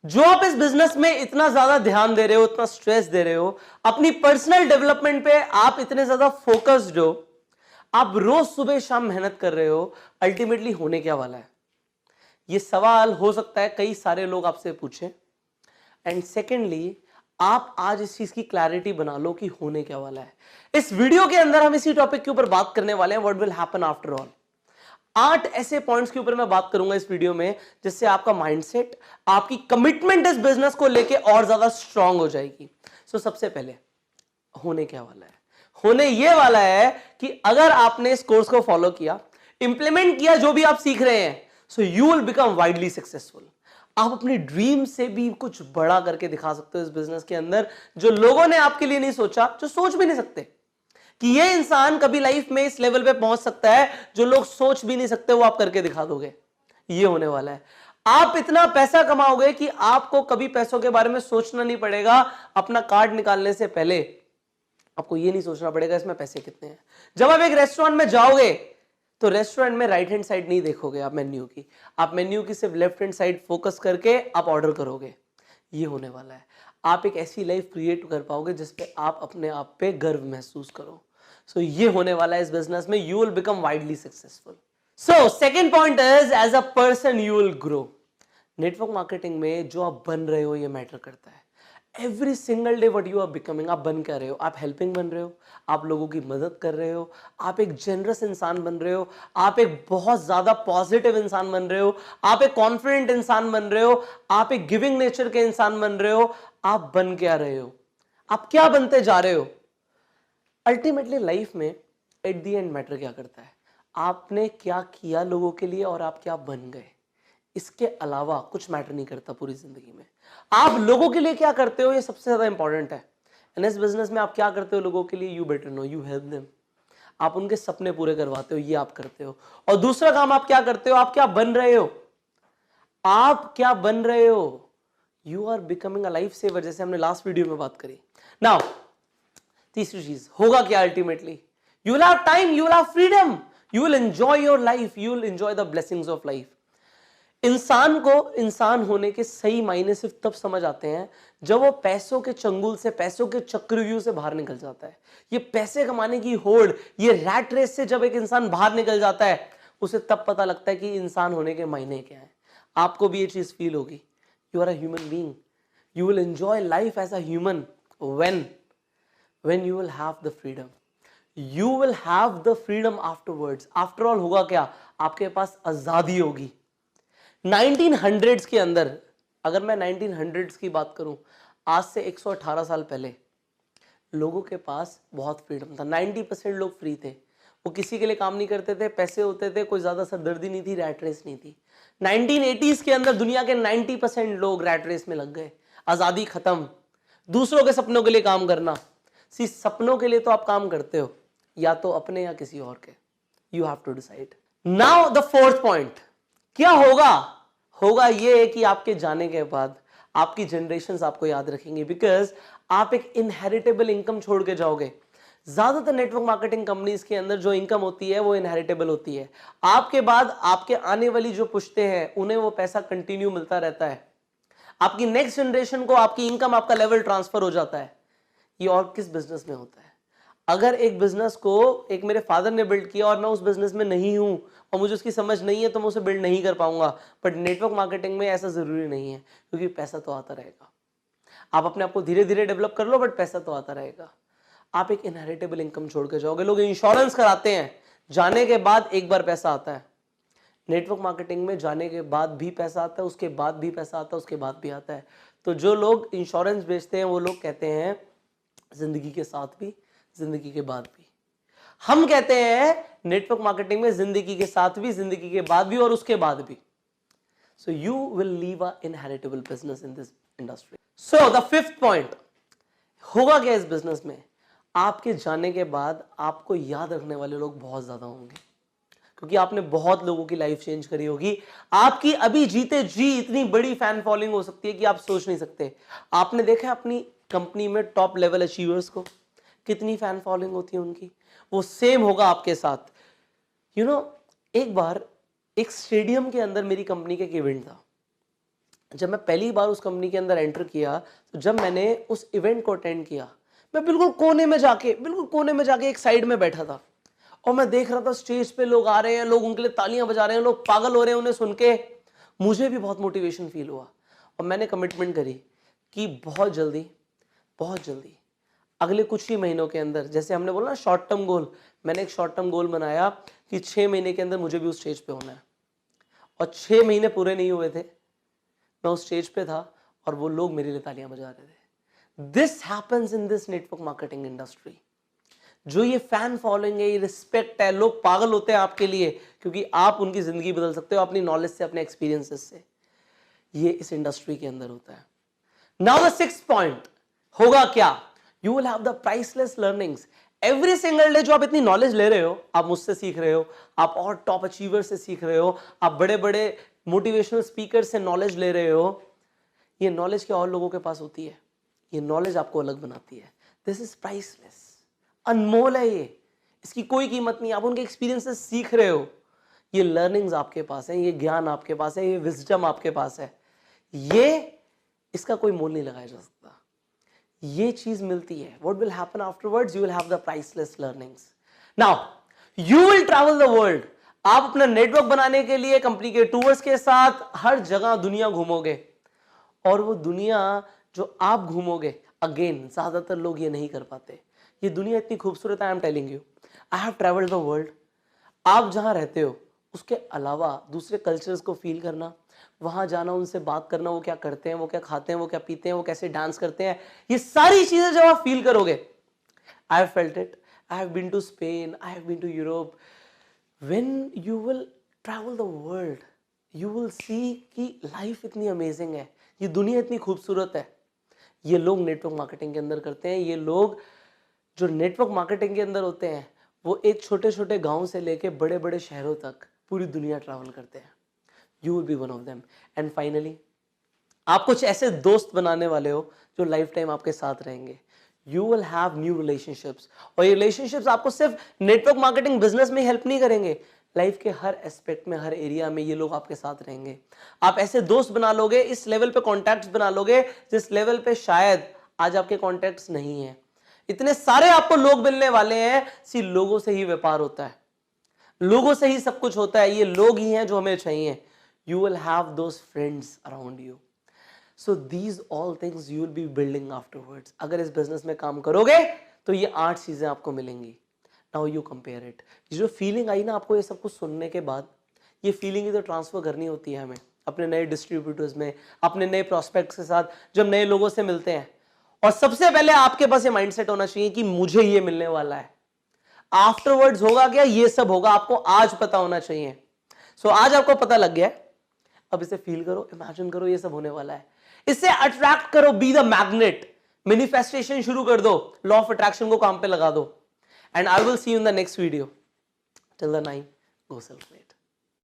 जो आप इस बिजनेस में इतना ज्यादा ध्यान दे रहे हो, इतना स्ट्रेस दे रहे हो, अपनी पर्सनल डेवलपमेंट पे आप इतने ज्यादा फोकस्ड हो, आप रोज सुबह शाम मेहनत कर रहे हो, अल्टीमेटली होने क्या वाला है? ये सवाल हो सकता है कई सारे लोग आपसे पूछें। एंड सेकेंडली, आप आज इस चीज की क्लैरिटी बना लो कि होने क्या वाला है। इस वीडियो के अंदर हम इसी टॉपिक के ऊपर बात करने वाले हैं, what will happen after all. 8 ऐसे पॉइंट्स के ऊपर मैं बात करूंगा इस वीडियो में, जिससे आपका माइंडसेट, आपकी कमिटमेंट इस बिजनेस को लेके और ज्यादा स्ट्रांग हो जाएगी। सबसे पहले होने क्या वाला है? होने ये वाला है कि अगर आपने इस कोर्स को फॉलो किया, इंप्लीमेंट किया जो भी आप सीख रहे हैं, so you will become widely successful. आप अपनी ड्रीम से भी कुछ बड़ा करके दिखा सकते हो इस बिजनेस के अंदर, जो लोगों ने आपके लिए नहीं सोचा, जो सोच भी नहीं सकते कि ये इंसान कभी लाइफ में इस लेवल पे पहुंच सकता है, जो लोग सोच भी नहीं सकते, वो आप करके दिखा दोगे। ये होने वाला है। आप इतना पैसा कमाओगे कि आपको कभी पैसों के बारे में सोचना नहीं पड़ेगा। अपना कार्ड निकालने से पहले आपको ये नहीं सोचना पड़ेगा इसमें पैसे कितने हैं। जब आप एक रेस्टोरेंट में जाओगे तो रेस्टोरेंट में राइट हैंड साइड नहीं देखोगे आप मेन्यू की, आप मेन्यू की सिर्फ लेफ्ट हैंड साइड फोकस करके आप ऑर्डर करोगे। ये होने वाला है। आप एक ऐसी लाइफ क्रिएट कर पाओगे जिसपे आप अपने आप पे गर्व महसूस करो। ये होने वाला है इस बिजनेस में। You will become widely successful. Second point is, as a person you will grow. Network marketing में जो आप बन रहे हो ये मैटर करता है। Every single day what you are becoming, आप बन क्या रहे हो? आप हेल्पिंग बन रहे हो, आप लोगों की मदद कर रहे हो, आप एक जेनरस इंसान बन रहे हो, आप एक बहुत ज्यादा पॉजिटिव इंसान बन रहे हो, आप एक कॉन्फिडेंट इंसान बन रहे हो, आप एक गिविंग नेचर के इंसान बन रहे हो। आप बन क्या रहे हो? आप क्या बनते जा रहे हो? अल्टीमेटली लाइफ में एट द एंड मैटर क्या करता है? आपने क्या किया लोगों के लिए और आप क्या बन गए। इसके अलावा कुछ मैटर नहीं करता पूरी जिंदगी में। आप लोगों के लिए क्या करते हो, ये सबसे ज्यादा इंपॉर्टेंट है। एंड इस बिजनेस में आप क्या करते हो लोगों के लिए, you better know, you help them. आप उनके सपने पूरे करवाते हो, ये आप करते हो। और दूसरा काम आप क्या करते हो, आप क्या बन रहे हो? आप क्या बन रहे हो? You are becoming a life saver, जैसे हमने लास्ट वीडियो में बात करी। नाउ तीसरी चीज होगा क्या ultimately? You will have time, you will have freedom, you will enjoy your life, you will enjoy the blessings of life. इंसान को इंसान होने के सही मायने सिर्फ तब समझ आते हैं जब वो पैसों के चंगुल से, पैसों के चक्रव्यूह से बाहर निकल जाता है। ये पैसे कमाने की होड़, ये रैट रेस से जब एक इंसान बाहर निकल जाता है, उसे तब पता लगता है कि इंसान होने के मायने क्या है। आपको भी ये चीज फील होगी। You are a human being, you will enjoy life as a human when you will have the freedom. You will have the freedom afterwards. After all होगा क्या? आपके पास आजादी होगी। 1900s के अंदर, अगर मैं 1900s की बात करूं, आज से 118 साल पहले लोगों के पास बहुत फ्रीडम था। 90% लोग फ्री थे, वो किसी के लिए काम नहीं करते थे, पैसे होते थे, कोई ज्यादा सरदर्दी नहीं थी, रैट रेस नहीं थी। 1980s के अंदर दुनिया के 90% लोग रैट रेस में लग गए। आजादी खत्म, दूसरों के सपनों के लिए काम करना। सपनों के लिए तो आप काम करते हो, या तो अपने या किसी और के। You have to decide. Now the fourth point, क्या होगा? होगा ये कि आपके जाने के बाद आपकी जनरेशंस आपको याद रखेंगे, बिकॉज आप एक इनहेरिटेबल इनकम छोड़ के जाओगे। ज्यादातर नेटवर्क मार्केटिंग कंपनीज के अंदर जो इनकम होती है वो इनहेरिटेबल होती है। आपके बाद आपके आने वाली जो पुश्ते हैं उन्हें वो पैसा कंटिन्यू मिलता रहता है। आपकी नेक्स्ट जनरेशन को आपकी इनकम, आपका लेवल ट्रांसफर हो जाता है। ये और किस बिजनेस में होता है? अगर एक बिजनेस को एक मेरे फादर ने बिल्ड किया और मैं उस बिजनेस में नहीं हूं और मुझे उसकी समझ नहीं है, तो मैं उसे बिल्ड नहीं कर पाऊंगा। बट नेटवर्क मार्केटिंग में ऐसा जरूरी नहीं है, क्योंकि पैसा तो आता रहेगा। आप अपने आप को धीरे धीरे डेवलप कर लो, बट पैसा तो आता रहेगा। आप एक इनहेरिटेबल इनकम छोड़ के जाओगे। लोग इंश्योरेंस कराते हैं, जाने के बाद एक बार पैसा आता है। नेटवर्क मार्केटिंग में जाने के बाद भी पैसा आता है, उसके बाद भी पैसा आता है, उसके बाद भी आता है। तो जो लोग इंश्योरेंस बेचते हैं वो लोग कहते हैं जिंदगी के साथ भी, जिंदगी के बाद भी। हम कहते हैं नेटवर्क मार्केटिंग में जिंदगी के साथ भी, जिंदगी के बाद भी और उसके बाद भी। So you will leave a inheritable business in this industry. So the fifth point, होगा क्या इस बिजनेस में? आपके जाने के बाद आपको याद रखने वाले लोग बहुत ज्यादा होंगे, क्योंकि आपने बहुत लोगों की लाइफ चेंज करी होगी। आपकी अभी जीते जी इतनी बड़ी फैन फॉलोइंग हो सकती है कि आप सोच नहीं सकते। आपने देखा अपनी कंपनी में टॉप लेवल अचीवर्स को, कितनी फैन फॉलोइंग होती है उनकी। वो सेम होगा आपके साथ। एक बार एक स्टेडियम के अंदर मेरी कंपनी का एक इवेंट था। जब मैं पहली बार उस कंपनी के अंदर एंटर किया, तो जब मैंने उस इवेंट को अटेंड किया, मैं बिल्कुल कोने में जाके एक साइड में बैठा था और मैं देख रहा था स्टेज पे लोग आ रहे हैं, लोग उनके लिए तालियां बजा रहे हैं, लोग पागल हो रहे हैं उन्हें सुन के। मुझे भी बहुत मोटिवेशन फील हुआ और मैंने कमिटमेंट करी कि बहुत जल्दी अगले कुछ ही महीनों के अंदर, जैसे हमने बोला ना शॉर्ट टर्म गोल, मैंने एक शॉर्ट टर्म गोल बनाया कि 6 महीने के अंदर मुझे भी उस स्टेज पे होना है। और 6 महीने पूरे नहीं हुए थे, मैं उस स्टेज पे था और वो लोग मेरे लिए तालियां बजा रहे थे। This happens in this network marketing industry. जो ये फैन फॉलोइंग है, ये रिस्पेक्ट है, लोग पागल होते हैं आपके लिए क्योंकि आप उनकी जिंदगी बदल सकते हो अपनी नॉलेज से, अपने एक्सपीरियंसेस से। ये इस इंडस्ट्री के अंदर होता है। नाउ द 6th पॉइंट होगा क्या? You will have the priceless learnings. Every single day जो आप इतनी नॉलेज ले रहे हो, आप मुझसे सीख रहे हो, आप और टॉप अचीवर से सीख रहे हो, आप बड़े बड़े मोटिवेशनल स्पीकर से नॉलेज ले रहे हो, ये नॉलेज क्या और लोगों के पास होती है? ये नॉलेज आपको अलग बनाती है। दिस इज प्राइसलेस, अनमोल है ये, इसकी कोई कीमत नहीं। आप उनके एक्सपीरियंस से सीख रहे हो, ये लर्निंग्स आपके पास है, ये ज्ञान आपके पास है, ये विजडम आपके पास है, ये इसका कोई मोल नहीं लगाया जा सकता। ये चीज मिलती है। What will happen afterwards? You will have the priceless learnings. Now, you will travel the world. आप अपना नेटवर्क बनाने के लिए कंपनी के टूर्स के साथ हर जगह दुनिया घूमोगे और वो दुनिया जो आप घूमोगे, अगेन ज्यादातर लोग ये नहीं कर पाते। ये दुनिया इतनी खूबसूरत है, I am telling you, I have travelled the world. आप जहां रहते हो उसके अलावा दूसरे कल्चर्स को फील करना, वहां जाना, उनसे बात करना, वो क्या करते हैं, वो क्या खाते हैं, वो क्या पीते हैं, वो कैसे डांस करते हैं, ये सारी चीजें जब आप फील करोगे, I have felt it, I have been to Spain, I have been to Europe. When you will travel the world, you will see कि लाइफ इतनी अमेजिंग है, ये दुनिया इतनी खूबसूरत है। ये लोग नेटवर्क मार्केटिंग के अंदर करते हैं। ये लोग जो नेटवर्क मार्केटिंग के अंदर होते हैं वो एक छोटे छोटे गांव से लेके बड़े बड़े शहरों तक पूरी दुनिया ट्रैवल करते हैं। You will be one of them. And finally, आप कुछ ऐसे दोस्त बनाने वाले हो जो लाइफ टाइम आपके साथ रहेंगे। You will have new relationships, और ये रिलेशनशिप्स आपको सिर्फ नेटवर्क मार्केटिंग बिजनेस में हेल्प नहीं करेंगे, लाइफ के हर एस्पेक्ट में, हर एरिया में ये लोग आपके साथ रहेंगे। आप ऐसे दोस्त बना लोगे, इस लेवल पे कॉन्टैक्ट्स बना लोगे जिस लेवल पे शायद आज आपके कॉन्टैक्ट्स नहीं है। इतने सारे आपको लोग मिलने वाले हैं, सी लोगों से ही व्यापार होता है, लोगों से ही सब कुछ होता है, ये लोग ही हैं जो हमें चाहिए। You will have those friends around you. So these all things you will be building afterwards. अगर इस बिजनेस में काम करोगे तो ये 8 चीजें आपको मिलेंगी। Now you compare it. ये जो फीलिंग आई ना आपको ये सब कुछ सुनने के बाद, ये फीलिंग ही तो ट्रांसफर करनी होती है हमें अपने नए डिस्ट्रीब्यूटर्स में, अपने नए प्रोस्पेक्ट्स के साथ, जब नए लोगों से मिलते हैं। और सबसे पहले आपके पास ये माइंडसेट होना चाहिए कि मुझे ये मिलने वाला है। आफ्टरवर्ड्स होगा क्या? ये सब होगा, आपको आज पता होना चाहिए। सो आज आपको पता लग गया है, अब इसे फील करो, इमेजिन करो ये सब होने वाला है, इससे अट्रैक्ट करो, बी द मैग्नेट, मैनिफेस्टेशन शुरू कर दो, लॉ ऑफ अट्रैक्शन को काम पे लगा दो। And I will see you in the next video. Till the time, go self made.